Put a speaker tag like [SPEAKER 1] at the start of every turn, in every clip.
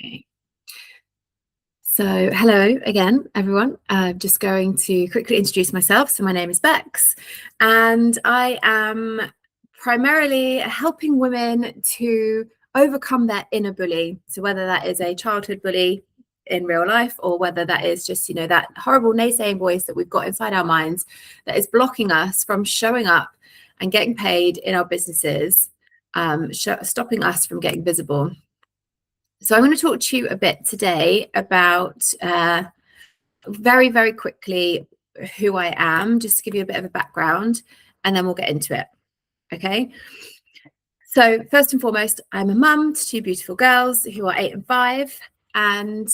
[SPEAKER 1] Okay. So hello again, everyone. I'm just going to quickly introduce myself. So my name is Bex, and I am primarily helping women to overcome their inner bully. So whether that is a childhood bully in real life, or whether that is just, that horrible naysaying voice that we've got inside our minds that is blocking us from showing up and getting paid in our businesses, stopping us from getting visible. So I'm going to talk to you a bit today about very, very quickly who I am, just to give you a bit of a background, and then we'll get into it. Okay. So first and foremost, I'm a mum to two beautiful girls who are 8 and 5. And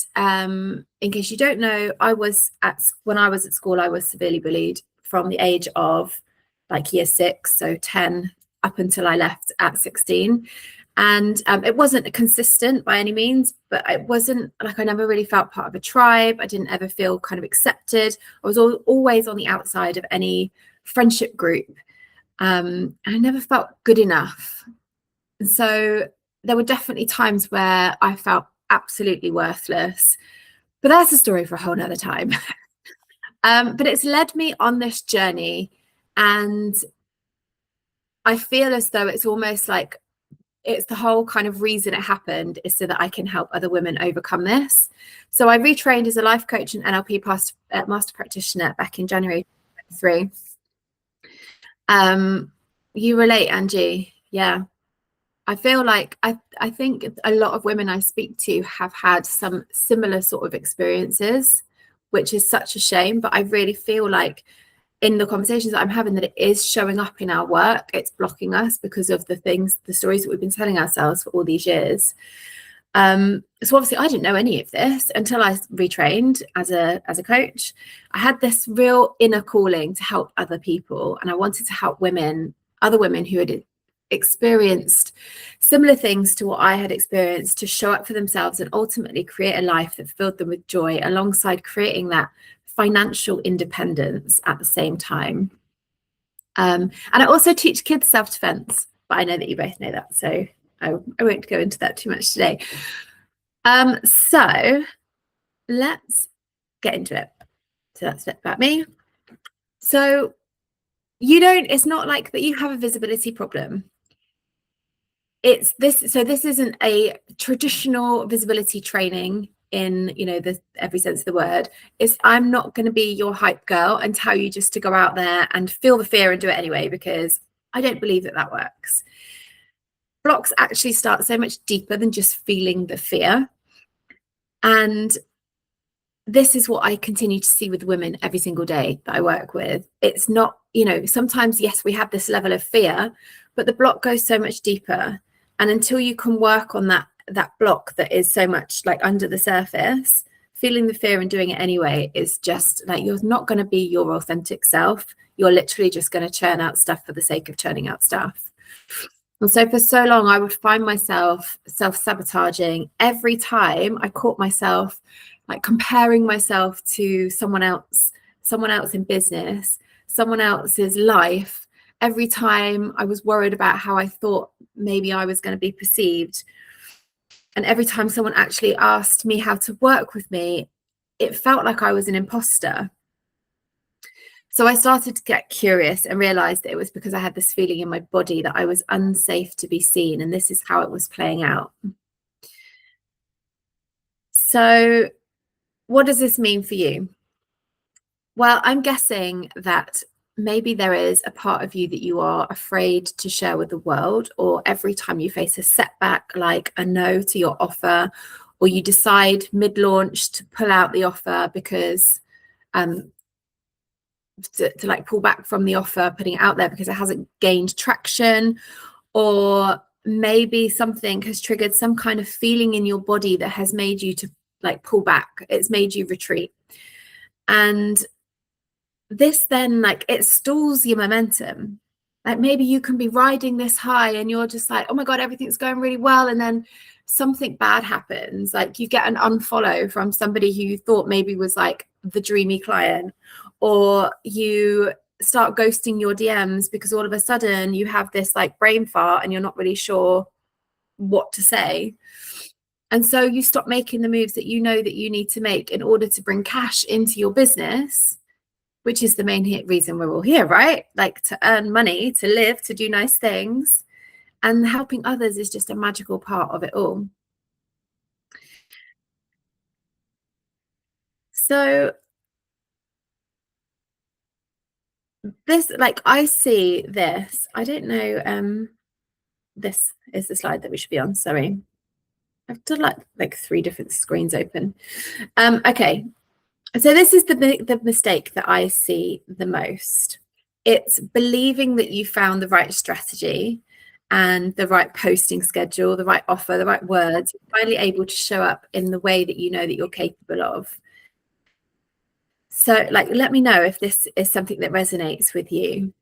[SPEAKER 1] in case you don't know, when I was at school, I was severely bullied from the age of like year 6, so 10, up until I left at 16. And it wasn't consistent by any means, but it wasn't like I never really felt part of a tribe. I didn't ever feel kind of accepted. I was always on the outside of any friendship group. And I never felt good enough. And so there were definitely times where I felt absolutely worthless. But that's a story for a whole nother time. But it's led me on this journey. And I feel as though it's almost like it's the whole kind of reason it happened is so that I can help other women overcome this. So I retrained as a life coach and NLP master practitioner back in January 2023. You relate, Angie? Yeah. I feel like I think a lot of women I speak to have had some similar sort of experiences, which is such a shame. But I really feel like in the conversations that I'm having that it is showing up in our work. It's blocking us because of the stories that we've been telling ourselves for all these years. So obviously I didn't know any of this until I retrained as a coach. I had this real inner calling to help other people, and I wanted to help other women who had experienced similar things to what I had experienced, to show up for themselves and ultimately create a life that filled them with joy, alongside creating that financial independence at the same time. And I also teach kids self-defense, but I know that you both know that, so I won't go into that too much today. So let's get into it. So that's it about me. So it's not like that you have a visibility problem. This isn't a traditional visibility training in every sense of the word. I'm not going to be your hype girl and tell you just to go out there and feel the fear and do it anyway, because I don't believe that works. Blocks actually start so much deeper than just feeling the fear. And this is what I continue to see with women every single day that I work with. It's not, sometimes, yes, we have this level of fear, but the block goes so much deeper. And until you can work on that block that is so much like under the surface, feeling the fear and doing it anyway is just like, you're not going to be your authentic self. You're literally just going to churn out stuff for the sake of churning out stuff. And so for so long, I would find myself self-sabotaging every time I caught myself like comparing myself to someone else in business, someone else's life. Every time I was worried about how I thought maybe I was going to be perceived. And every time someone actually asked me how to work with me, it felt like I was an imposter. So I started to get curious and realized that it was because I had this feeling in my body that I was unsafe to be seen. And this is how it was playing out. So what does this mean for you? Well, I'm guessing that maybe there is a part of you that you are afraid to share with the world, or every time you face a setback, like a no to your offer, or you decide mid-launch to pull out the offer because to like pull back from the offer, putting it out there because it hasn't gained traction, or maybe something has triggered some kind of feeling in your body that has made you to like pull back. It's made you retreat. And this then like it stalls your momentum. Like maybe you can be riding this high and you're just like, oh my God, everything's going really well. And then something bad happens. Like you get an unfollow from somebody who you thought maybe was like the dreamy client, or you start ghosting your DMs because all of a sudden you have this like brain fart and you're not really sure what to say. And so you stop making the moves that you know that you need to make in order to bring cash into your business, which is the main reason we're all here, right? Like to earn money, to live, to do nice things. And helping others is just a magical part of it all. So this, like, I see this, I don't know, this is the slide that we should be on, sorry. I've done like 3 different screens open. Okay, so this is the mistake that I see the most. It's believing that you found the right strategy and the right posting schedule, the right offer, the right words, you're finally able to show up in the way that you know that you're capable of. So, like, let me know if this is something that resonates with you.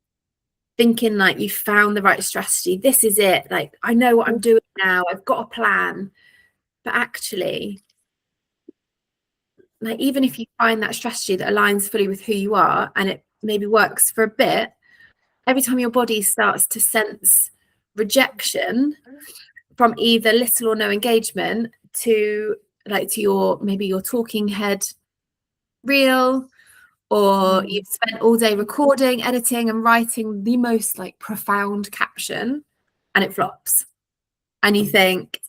[SPEAKER 1] Thinking like you found the right strategy, this is it, like, I know what I'm doing now, I've got a plan. But actually, like, even if you find that strategy that aligns fully with who you are and it maybe works for a bit, every time your body starts to sense rejection from either little or no engagement to your maybe your talking head reel, or you've spent all day recording, editing and writing the most like profound caption and it flops, and you think,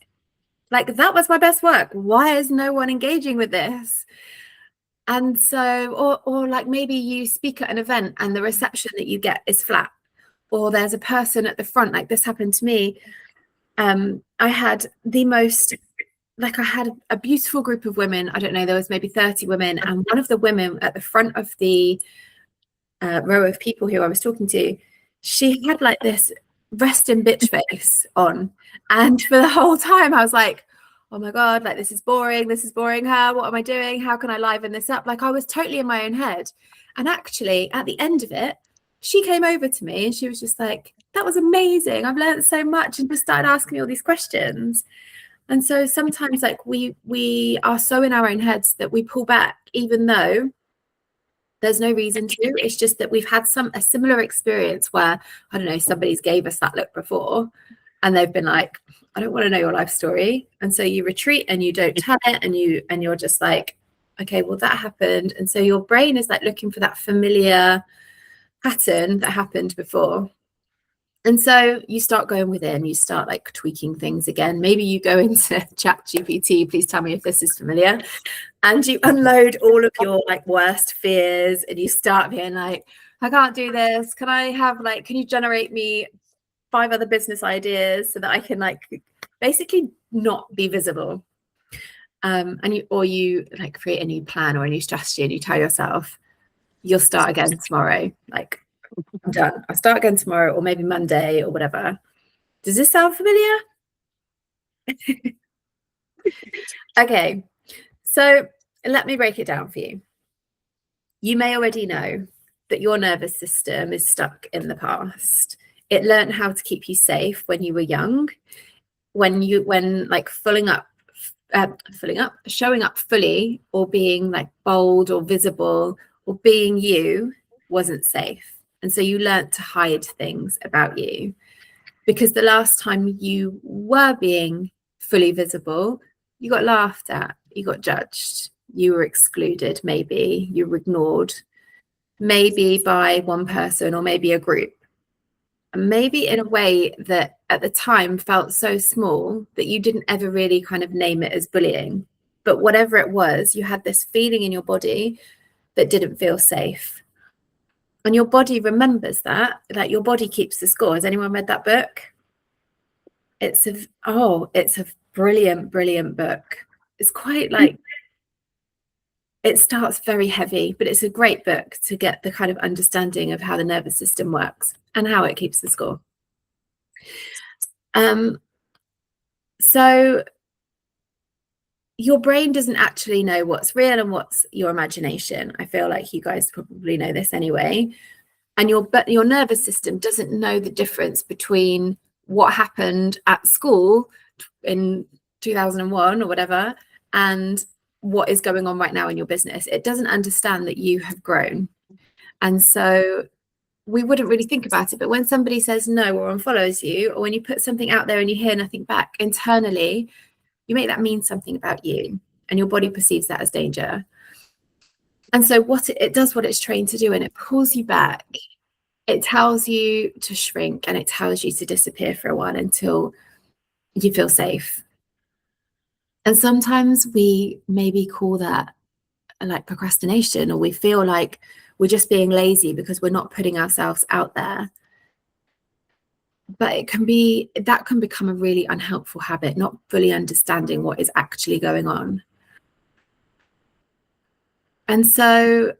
[SPEAKER 1] like, that was my best work, why is no one engaging with this? And so, or like maybe you speak at an event and the reception that you get is flat, or there's a person at the front, like this happened to me. I had the most, like, I had a beautiful group of women, I don't know, there was maybe 30 women, and one of the women at the front of the row of people who I was talking to, she had like this resting bitch face on, and for the whole time I was like, oh my god, like, this is boring her, what am I doing, how can I liven this up? Like, I was totally in my own head. And actually at the end of it, she came over to me and she was just like, that was amazing, I've learned so much, and just started asking me all these questions. And so sometimes, like, we are so in our own heads that we pull back, even though there's no reason to. It's just that we've had a similar experience where, I don't know, somebody's gave us that look before and they've been like, I don't want to know your life story. And so you retreat and you don't tell it, and you're just like, okay, well, that happened. And so your brain is like looking for that familiar pattern that happened before. And so you start going within, you start like tweaking things again. Maybe you go into ChatGPT, please tell me if this is familiar, and you unload all of your like worst fears, and you start being like, I can't do this. Can I have like, can you generate me 5 other business ideas so that I can like basically not be visible? And you like create a new plan or a new strategy, and you tell yourself, you'll start again tomorrow. Like, I'm done. I'll start again tomorrow, or maybe Monday or whatever. Does this sound familiar? Okay, so let me break it down for you. You may already know that your nervous system is stuck in the past. It learned how to keep you safe when you were young, when like showing up fully, or being like bold or visible or being you wasn't safe. And so you learned to hide things about you, because the last time you were being fully visible, you got laughed at, you got judged, you were excluded, maybe you were ignored, maybe by one person or maybe a group, and maybe in a way that at the time felt so small that you didn't ever really kind of name it as bullying. But whatever it was, you had this feeling in your body that didn't feel safe. And your body remembers that, like your body keeps the score. Has anyone read that book? It's a brilliant book. It's quite like, it starts very heavy, but it's a great book to get the kind of understanding of how the nervous system works and how it keeps the score. So your brain doesn't actually know what's real and what's your imagination. I feel like you guys probably know this anyway. And your nervous system doesn't know the difference between what happened at school in 2001 or whatever and what is going on right now in your business. It doesn't understand that you have grown. And so we wouldn't really think about it. But when somebody says no or unfollows you, or when you put something out there and you hear nothing back, internally, you make that mean something about you, and your body perceives that as danger. And so what it does what it's trained to do, and it pulls you back. It tells you to shrink, and it tells you to disappear for a while until you feel safe. And sometimes we maybe call that like procrastination, or we feel like we're just being lazy because we're not putting ourselves out there. But that can become a really unhelpful habit, not fully understanding what is actually going on. And so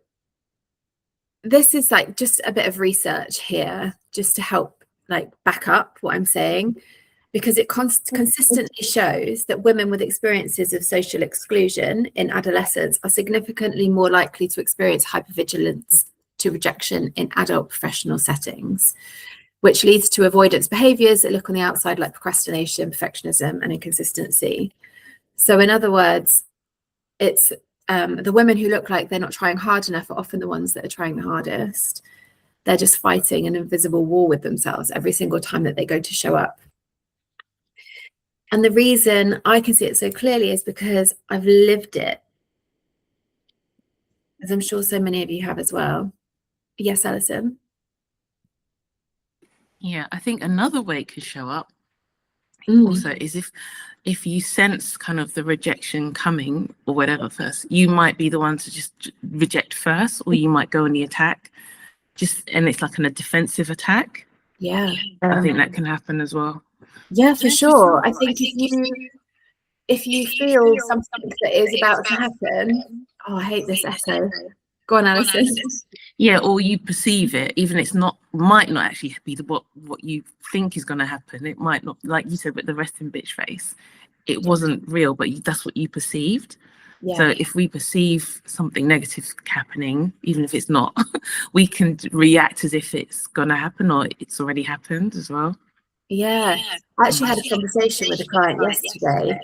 [SPEAKER 1] this is like just a bit of research here, just to help like back up what I'm saying, because it consistently shows that women with experiences of social exclusion in adolescence are significantly more likely to experience hypervigilance to rejection in adult professional settings, which leads to avoidance behaviors that look on the outside like procrastination, perfectionism, and inconsistency. So in other words, it's the women who look like they're not trying hard enough are often the ones that are trying the hardest. They're just fighting an invisible war with themselves every single time that they go to show up. And the reason I can see it so clearly is because I've lived it, as I'm sure so many of you have as well. Yes, Alison?
[SPEAKER 2] Yeah, I think another way it could show up also is if you sense kind of the rejection coming or whatever first, you might be the one to just reject first, or you might go on the attack, and it's like a defensive attack.
[SPEAKER 1] Yeah.
[SPEAKER 2] I think that can happen as well.
[SPEAKER 1] Yeah, for sure. I think if you feel something that is about to happen, oh, I hate this echo. Go on, Alison.
[SPEAKER 2] Yeah, or you perceive it, even it's might not actually be what you think is going to happen. It might not, like you said, with the resting bitch face, it wasn't real, but that's what you perceived. Yeah. So if we perceive something negative happening, even if it's not, we can react as if it's going to happen or it's already happened as well.
[SPEAKER 1] Yeah, I actually had a conversation with a client yesterday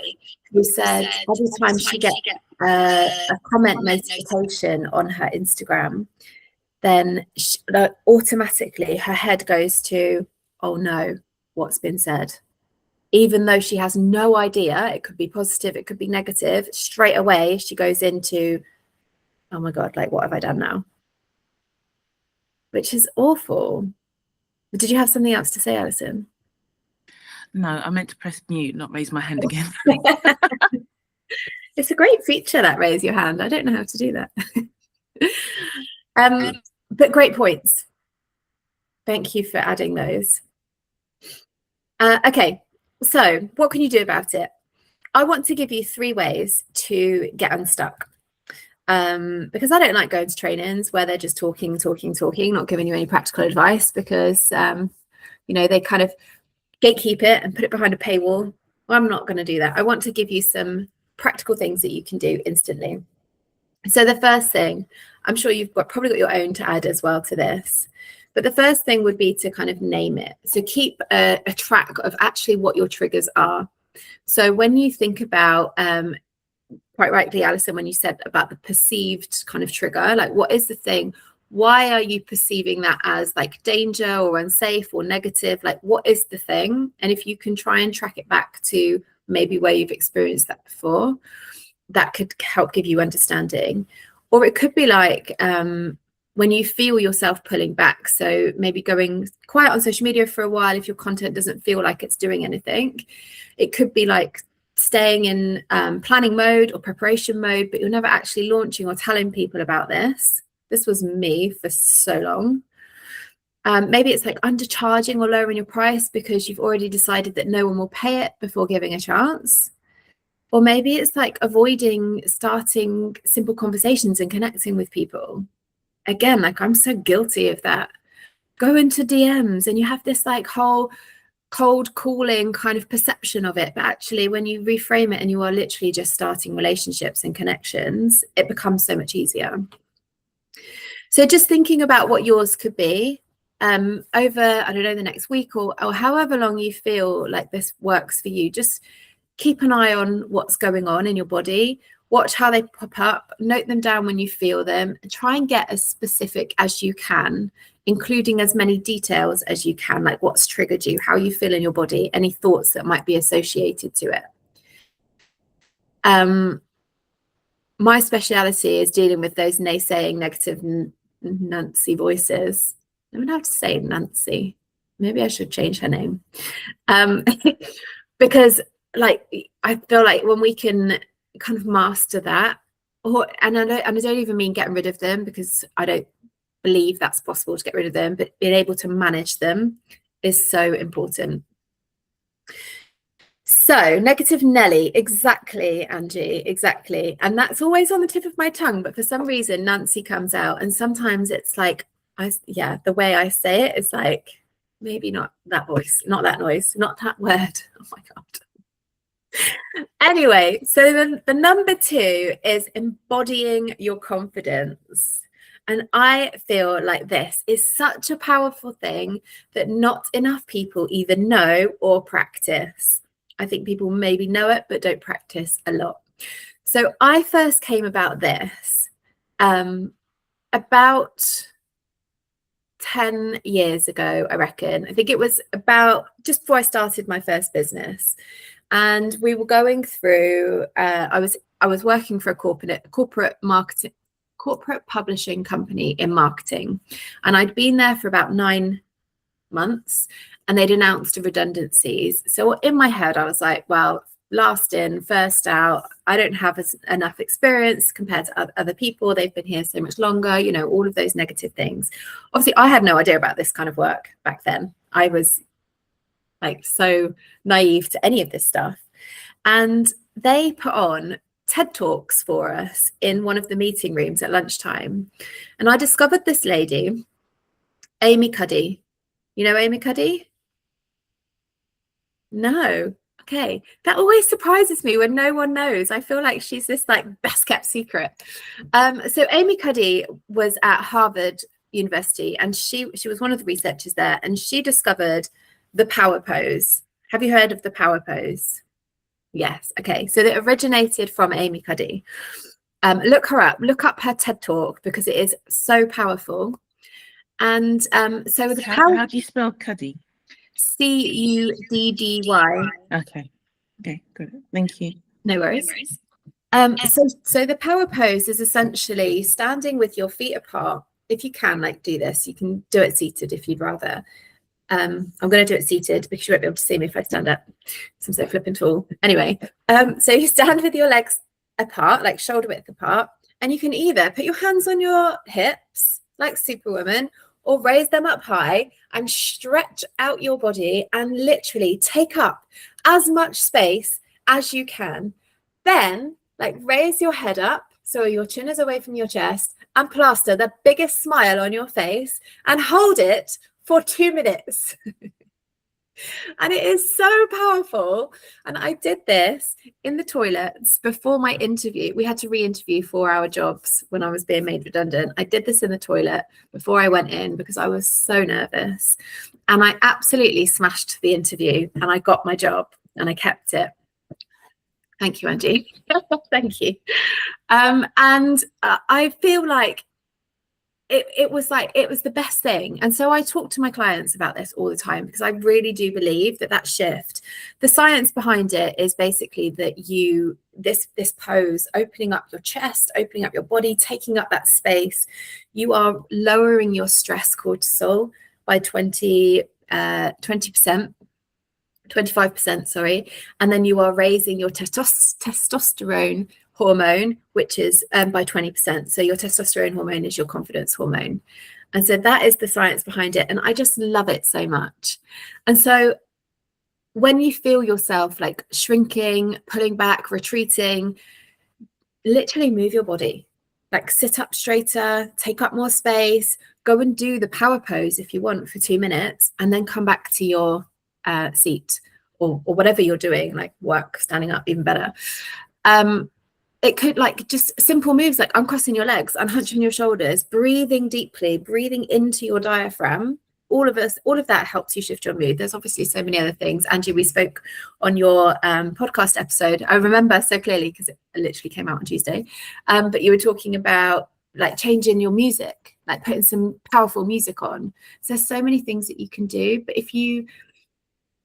[SPEAKER 1] who said every time she gets a comment notification on her Instagram, then automatically her head goes to, oh no, what's been said? Even though she has no idea, it could be positive, it could be negative, straight away she goes into, oh my God, like what have I done now? Which is awful. But did you have something else to say, Alison?
[SPEAKER 2] No, I meant to press mute, not raise my hand again.
[SPEAKER 1] It's a great feature, that raise your hand. I don't know how to do that. But great points. Thank you for adding those. Okay, so what can you do about it? I want to give you 3 ways to get unstuck. Because I don't like going to trainings where they're just talking, not giving you any practical advice, because they kind of gatekeep it and put it behind a paywall. Well, I'm not going to do that. I want to give you some practical things that you can do instantly. So the first thing, I'm sure you've probably got your own to add as well to this, but the first thing would be to kind of name it. So keep a track of actually what your triggers are. So when you think about, quite rightly, Alison, when you said about the perceived kind of trigger, like what is the thing? Why are you perceiving that as like danger or unsafe or negative? Like what is the thing? And if you can try and track it back to maybe where you've experienced that before, that could help give you understanding. Or it could be like when you feel yourself pulling back. So maybe going quiet on social media for a while if your content doesn't feel like it's doing anything. It could be like staying in planning mode or preparation mode, but you're never actually launching or telling people about this. This was me for so long. Maybe it's like undercharging or lowering your price because you've already decided that no one will pay it before giving a chance. Or maybe it's like avoiding starting simple conversations and connecting with people. Again, like I'm so guilty of that. Go into DMs and you have this like whole cold calling kind of perception of it, but actually when you reframe it and you are literally just starting relationships and connections, it becomes so much easier. So just thinking about what yours could be over, I don't know, the next week or however long you feel like this works for you, just keep an eye on what's going on in your body, watch how they pop up, note them down when you feel them, and try and get as specific as you can, including as many details as you can, like what's triggered you, how you feel in your body, any thoughts that might be associated to it. My speciality is dealing with those naysaying, negative Nancy voices. I'm gonna have to say Nancy. Maybe I should change her name. Because like I feel like when we can kind of master that, and I don't even mean getting rid of them, because I don't believe that's possible to get rid of them, but being able to manage them is so important. So negative Nelly, exactly, Angie, exactly. And that's always on the tip of my tongue, but for some reason Nancy comes out, and sometimes it's like, the way I say it is like, maybe not that voice, not that noise, not that word. Oh my God. Anyway, so the number 2 is embodying your confidence. And I feel like this is such a powerful thing that not enough people either know or practice. I think people maybe know it, but don't practice a lot. So I first came about this about 10 years ago, I reckon. I think it was about just before I started my first business. And we were going through, I was working for a corporate publishing company in marketing. And I'd been there for about 9 months, and they'd announced redundancies. So in my head, I was like, well, last in, first out. I don't have enough experience compared to other people. They've been here so much longer, you know, all of those negative things. Obviously, I had no idea about this kind of work back then. I was like so naive to any of this stuff. And they put on TED Talks for us in one of the meeting rooms at lunchtime. And I discovered this lady, Amy Cuddy. You know Amy Cuddy? No. Okay. That always surprises me when no one knows. I feel like she's this like best kept secret. So Amy Cuddy was at Harvard University, and she was one of the researchers there, and she discovered the power pose. Have you heard of the power pose? Yes. Okay. So it originated from Amy Cuddy. Look her up. Look up her TED Talk, because it is so powerful. And so the
[SPEAKER 2] how do you spell Cuddy?
[SPEAKER 1] Cuddy.
[SPEAKER 2] Okay, good. Thank you.
[SPEAKER 1] No worries. So the power pose is essentially standing with your feet apart. If you can, like, do this, you can do it seated if you'd rather. I'm going to do it seated because you won't be able to see me if I stand up. So I'm so flippin' tall. Anyway, so you stand with your legs apart, like shoulder width apart, and you can either put your hands on your hips, like Superwoman, or raise them up high and stretch out your body and literally take up as much space as you can. Then, like, raise your head up so your chin is away from your chest, and plaster the biggest smile on your face and hold it for 2 minutes. And it is so powerful. And I did this in the toilets before my interview. We had to re-interview for our jobs when I was being made redundant. I did this in the toilet before I went in because I was so nervous. And I absolutely smashed the interview, and I got my job, and I kept it. Thank you, Angie. Thank you. And I feel like it was the best thing. And so I talk to my clients about this all the time, because I really do believe that shift, the science behind it is basically that this pose, opening up your chest, opening up your body, taking up that space, you are lowering your stress cortisol by 20%, 25%, sorry. And then you are raising your testosterone hormone, which is by 20%. So your testosterone hormone is your confidence hormone. And so that is the science behind it. And I just love it so much. And so when you feel yourself like shrinking, pulling back, retreating, literally move your body, like sit up straighter, take up more space, go and do the power pose if you want for 2 minutes, and then come back to your seat or whatever you're doing, like work, standing up, even better. It could, like, just simple moves like uncrossing your legs, unhunching your shoulders, breathing deeply, breathing into your diaphragm. All of that helps you shift your mood. There's obviously so many other things. Angie, we spoke on your podcast episode. I remember so clearly because it literally came out on Tuesday. But you were talking about like changing your music, like putting some powerful music on. So there's so many things that you can do. But if you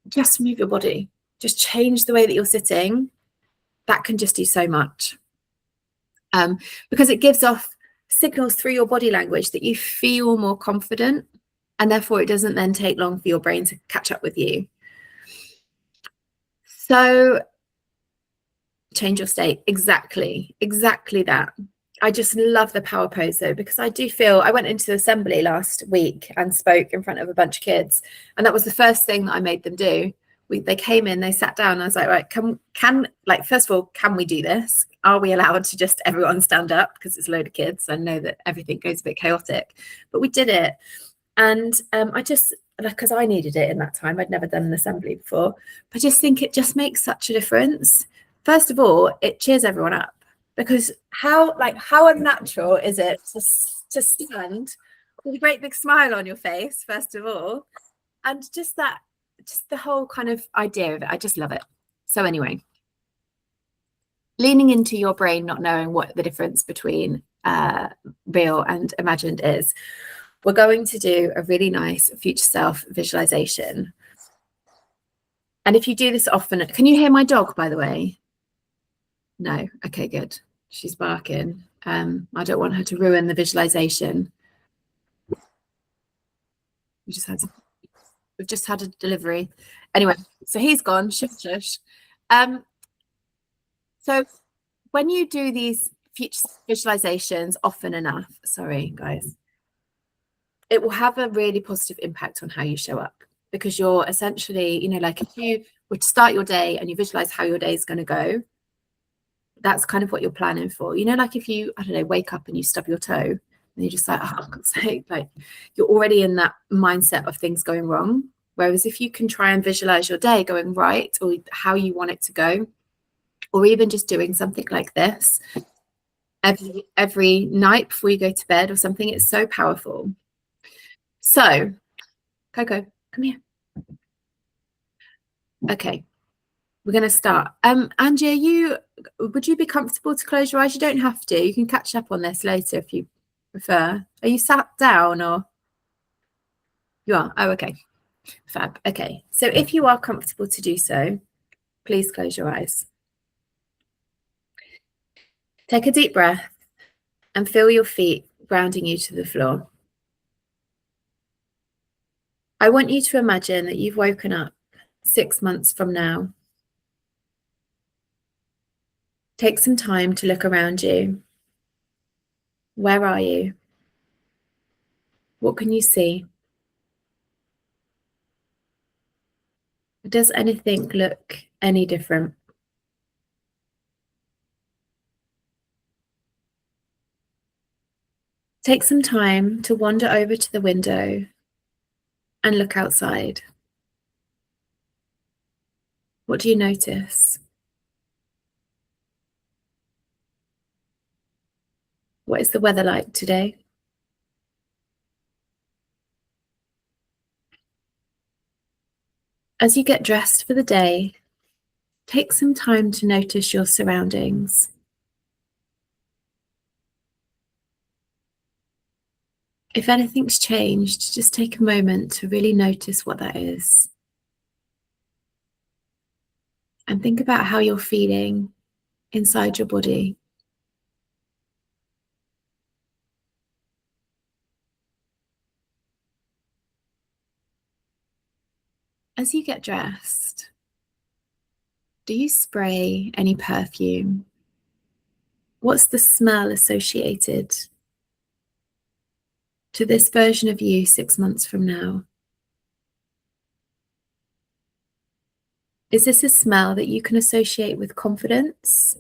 [SPEAKER 1] just move your body, just change the way that you're sitting, that can just do so much, because it gives off signals through your body language that you feel more confident, and therefore it doesn't then take long for your brain to catch up with you. So change your state. Exactly that. I just love the power pose though, because I do feel, I went into assembly last week and spoke in front of a bunch of kids, and that was the first thing that I made them do. They came in, they sat down, and I was like, right, can like, first of all, can we do this? Are we allowed to just everyone stand up? Because it's a load of kids. I know that everything goes a bit chaotic, but we did it. And I just, like, because I needed it in that time, I'd never done an assembly before. I just think it just makes such a difference. First of all, it cheers everyone up, because how unnatural is it to stand with a great big smile on your face, first of all, and just the whole kind of idea of it. I just love it. So anyway, leaning into your brain, not knowing what the difference between real and imagined is, we're going to do a really nice future self visualization. And if you do this often, can you hear my dog, by the way? No. Okay, good. She's barking. I don't want her to ruin the visualization. We've just had a delivery. Anyway, so he's gone. Shush, shush. So when you do these future visualizations often enough, sorry guys, it will have a really positive impact on how you show up, because you're essentially, you know, like if you would start your day and you visualize how your day is going to go, that's kind of what you're planning for. You know, like if you, I don't know, wake up and you stub your toe and you're just like, oh, God's sake, like you're already in that mindset of things going wrong. Whereas if you can try and visualize your day going right, or how you want it to go, or even just doing something like this every night before you go to bed or something, it's so powerful. So, Coco, come here. Okay, we're going to start. Angie, would you be comfortable to close your eyes? You don't have to. You can catch up on this later if you prefer. Are you sat down or? You are? Oh, okay. Fab. Okay. So if you are comfortable to do so, please close your eyes. Take a deep breath and feel your feet grounding you to the floor. I want you to imagine that you've woken up 6 months from now. Take some time to look around you. Where are you? What can you see? Does anything look any different? Take some time to wander over to the window and look outside. What do you notice? What is the weather like today? As you get dressed for the day, take some time to notice your surroundings. If anything's changed, just take a moment to really notice what that is. And think about how you're feeling inside your body. As you get dressed, do you spray any perfume? What's the smell associated to this version of you 6 months from now? Is this a smell that you can associate with confidence,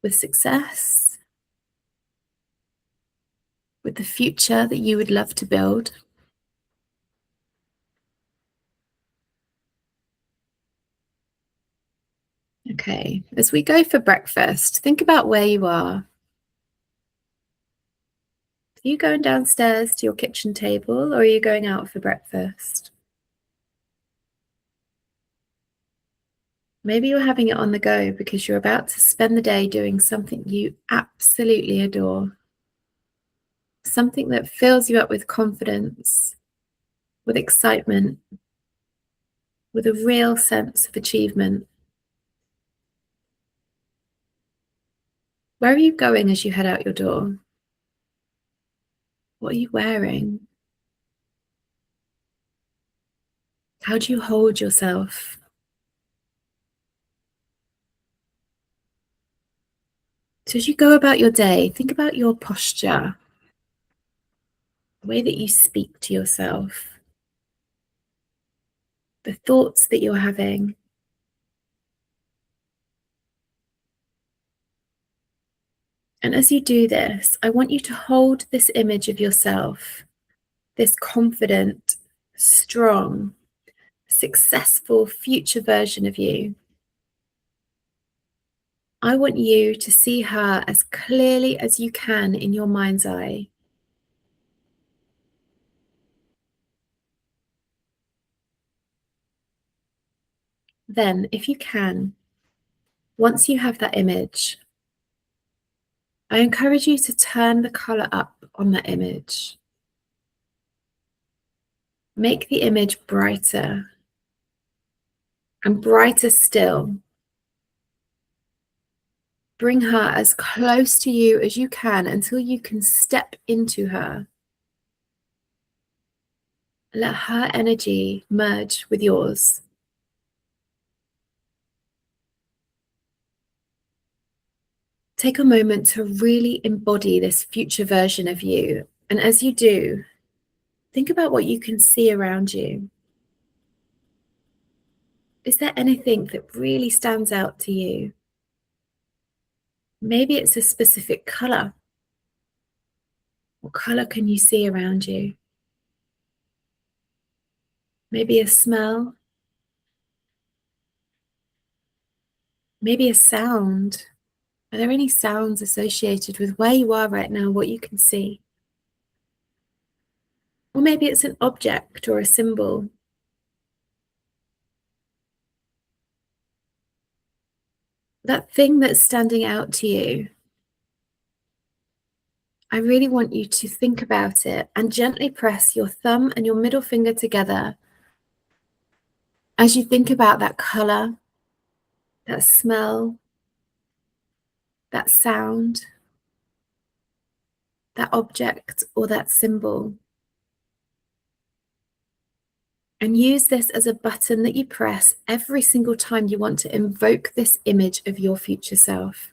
[SPEAKER 1] with success, with the future that you would love to build? Okay, as we go for breakfast, think about where you are. Are you going downstairs to your kitchen table, or are you going out for breakfast? Maybe you're having it on the go because you're about to spend the day doing something you absolutely adore. Something that fills you up with confidence, with excitement, with a real sense of achievement. Where are you going as you head out your door? What are you wearing? How do you hold yourself? So as you go about your day, think about your posture, the way that you speak to yourself, the thoughts that you're having. And as you do this, I want you to hold this image of yourself, this confident, strong, successful future version of you. I want you to see her as clearly as you can in your mind's eye. Then, if you can, once you have that image, I encourage you to turn the color up on that image. Make the image brighter and brighter still. Bring her as close to you as you can until you can step into her. Let her energy merge with yours. Take a moment to really embody this future version of you. And as you do, think about what you can see around you. Is there anything that really stands out to you? Maybe it's a specific color. What color can you see around you? Maybe a smell. Maybe a sound. Are there any sounds associated with where you are right now, what you can see? Or maybe it's an object or a symbol. That thing that's standing out to you. I really want you to think about it and gently press your thumb and your middle finger together as you think about that color, that smell, that sound, that object or that symbol. And use this as a button that you press every single time you want to invoke this image of your future self.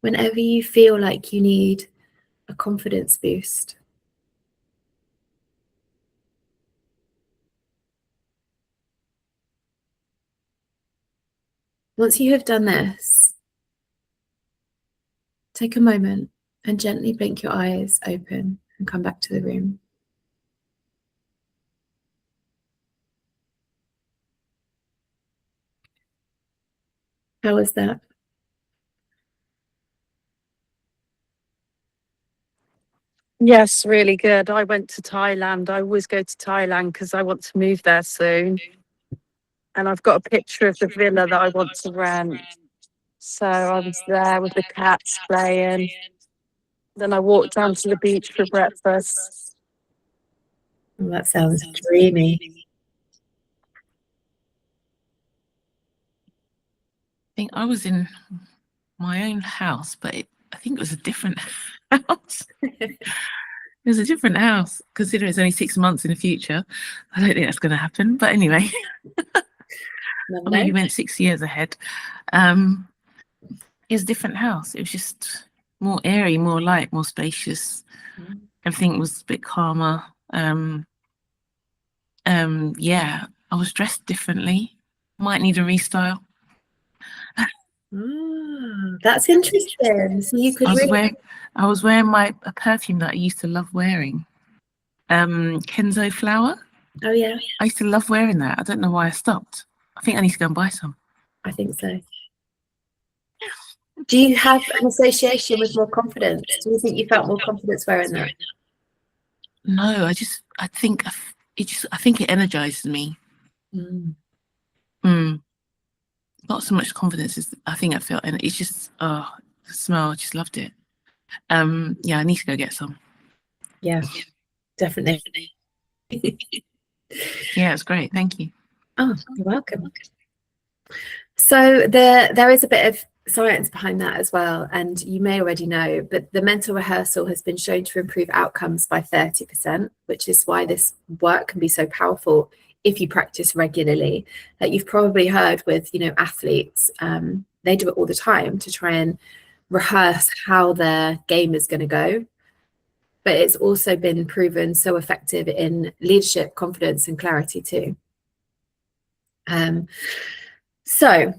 [SPEAKER 1] Whenever you feel like you need a confidence boost. Once you have done this, take a moment and gently blink your eyes open and come back to the room. How was that?
[SPEAKER 3] Yes, really good. I went to Thailand. I always go to Thailand because I want to move there soon. And I've got a picture of the villa that I want to rent. So I was there with the cats playing. Then I walked down to the beach for breakfast.
[SPEAKER 1] Oh, that sounds dreamy.
[SPEAKER 2] I think I was in my own house, but I think it was a different house. It was a different house, considering it's only 6 months in the future. I don't think that's going to happen. But anyway, I maybe went 6 years ahead. It was a different house. It was just more airy, more light, more spacious. Everything was a bit calmer. Yeah, I was dressed differently. Might need a restyle.
[SPEAKER 1] That's interesting. So you could
[SPEAKER 2] I was wearing a perfume that I used to love wearing. Kenzo Flower.
[SPEAKER 1] Oh yeah.
[SPEAKER 2] I used to love wearing that. I don't know why I stopped. I think I need to go and buy some.
[SPEAKER 1] I think so. Do you have an association with more confidence? Do you think you felt more confidence wearing that?
[SPEAKER 2] No, I think it energizes me. Not so much confidence as I think I felt, and it's just the smell. I just loved it. Yeah, I need to go get some.
[SPEAKER 1] Yeah, definitely.
[SPEAKER 2] Yeah, it's great. Thank you.
[SPEAKER 1] Oh, you're welcome. So there is a bit of science behind that as well, and you may already know, but the mental rehearsal has been shown to improve outcomes by 30%, which is why this work can be so powerful if you practice regularly. Like you've probably heard with, athletes, they do it all the time to try and rehearse how their game is going to go. But it's also been proven so effective in leadership, confidence, and clarity too. So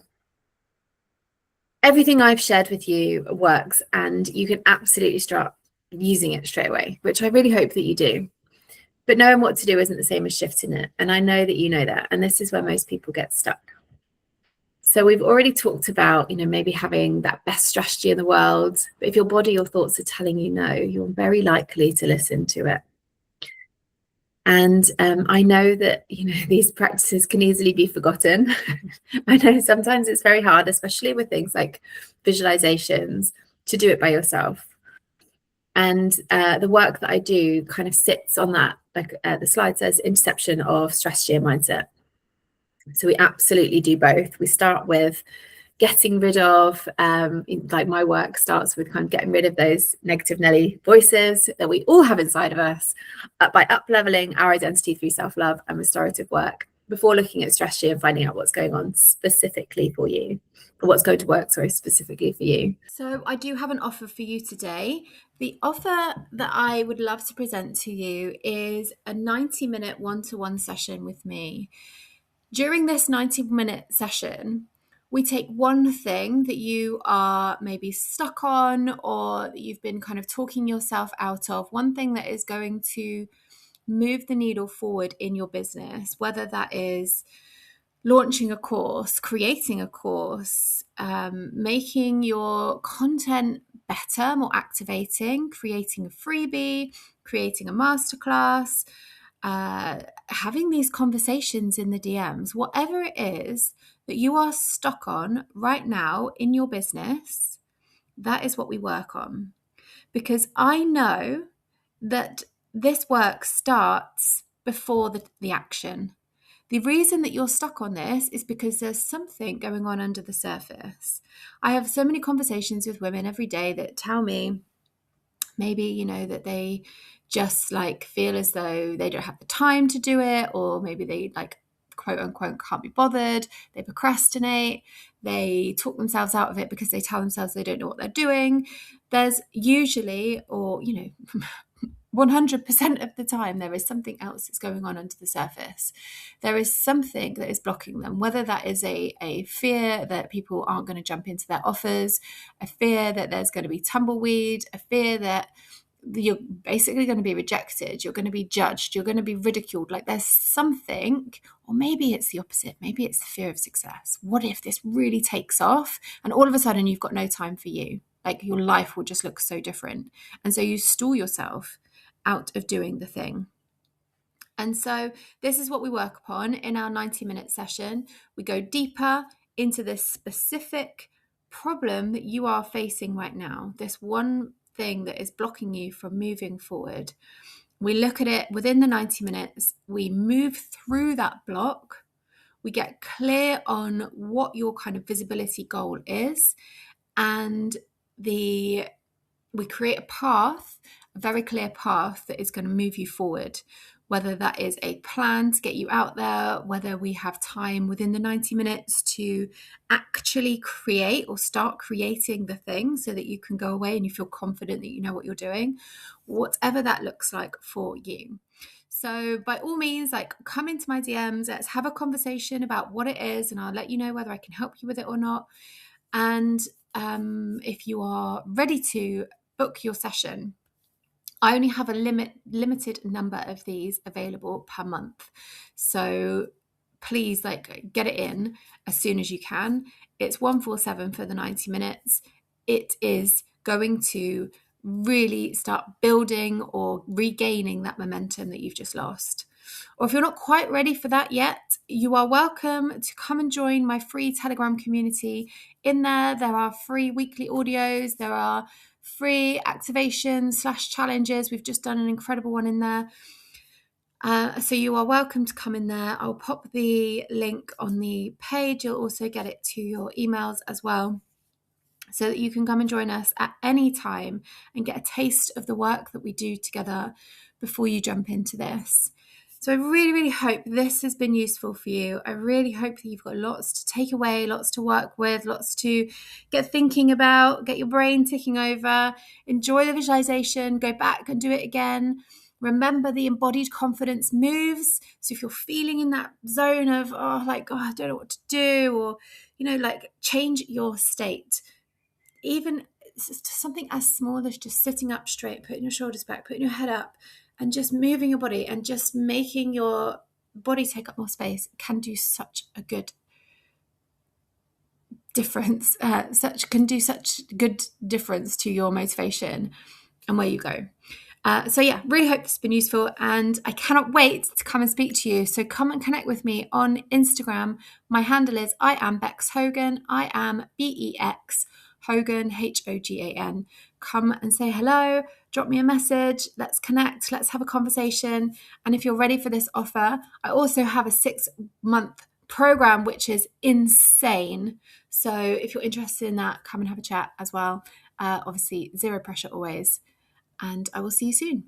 [SPEAKER 1] everything I've shared with you works, and you can absolutely start using it straight away, which I really hope that you do. But knowing what to do isn't the same as shifting it. And I know that you know that. And this is where most people get stuck. So we've already talked about, maybe having that best strategy in the world. But if your body or thoughts are telling you no, you're very likely to listen to it. And I know that, these practices can easily be forgotten. I know sometimes it's very hard, especially with things like visualizations, to do it by yourself. And the work that I do kind of sits on that, like the slide says, intersection of strategy and mindset. So we absolutely do both. We start with getting rid of, like my work starts with kind of getting rid of those negative Nelly voices that we all have inside of us by up-leveling our identity through self-love and restorative work before looking at strategy and finding out what's going on specifically for you, or what's going to work, specifically for you. So I do have an offer for you today. The offer that I would love to present to you is a 90-minute one-to-one session with me. During this 90-minute session, we take one thing that you are maybe stuck on or that you've been kind of talking yourself out of, one thing that is going to move the needle forward in your business, whether that is launching a course, creating a course, making your content better, more activating, creating a freebie, creating a masterclass, having these conversations in the DMs, whatever it is that you are stuck on right now in your business, that is what we work on. Because I know that this work starts before the action. The reason that you're stuck on this is because there's something going on under the surface. I have so many conversations with women every day that tell me maybe, that they just like feel as though they don't have the time to do it, or maybe they like quote unquote can't be bothered, they procrastinate, they talk themselves out of it because they tell themselves they don't know what they're doing. There's usually, or 100% of the time, there is something else that's going on under the surface. There is something that is blocking them, whether that is a fear that people aren't going to jump into their offers, a fear that there's going to be tumbleweed, a fear that you're basically going to be rejected, you're going to be judged, you're going to be ridiculed. Like there's something, or maybe it's the opposite. Maybe it's the fear of success. What if this really takes off and all of a sudden you've got no time for you? Like your life will just look so different. And so you stall yourself out of doing the thing. And so this is what we work upon in our 90-minute session. We go deeper into this specific problem that you are facing right now, this one thing that is blocking you from moving forward. We look at it within the 90 minutes. We move through that block. We get clear on what your kind of visibility goal is. And we create a path, a very clear path that is going to move you forward, whether that is a plan to get you out there, whether we have time within the 90 minutes to actually create or start creating the thing so that you can go away and you feel confident that you know what you're doing, whatever that looks like for you. So by all means, like come into my DMs, let's have a conversation about what it is, and I'll let you know whether I can help you with it or not. And if you are ready to book your session, I only have a limited number of these available per month. So please get it in as soon as you can. It's 147 for the 90 minutes. It is going to really start building or regaining that momentum that you've just lost. Or if you're not quite ready for that yet, you are welcome to come and join my free Telegram community. In there are free weekly audios. There are free activations / challenges. We've just done an incredible one in there. So you are welcome to come in there. I'll pop the link on the page. You'll also get it to your emails as well. so that you can come and join us at any time and get a taste of the work that we do together before you jump into this. So I really, really hope this has been useful for you. I really hope that you've got lots to take away, lots to work with, lots to get thinking about, get your brain ticking over, enjoy the visualization, go back and do it again. Remember the embodied confidence moves. So if you're feeling in that zone of, I don't know what to do, or, change your state. Even something as small as just sitting up straight, putting your shoulders back, putting your head up, and just moving your body and just making your body take up more space can do such a good difference, can do such good difference to your motivation and where you go. So yeah, really hope this has been useful, and I cannot wait to come and speak to you. So come and connect with me on Instagram. My handle is I am Bex Hogan. I am BEX Hogan, HOGAN. Come and say hello, drop me a message, let's connect, let's have a conversation. And if you're ready for this offer, I also have a 6-month program, which is insane. So if you're interested in that, come and have a chat as well. Obviously, zero pressure always. And I will see you soon.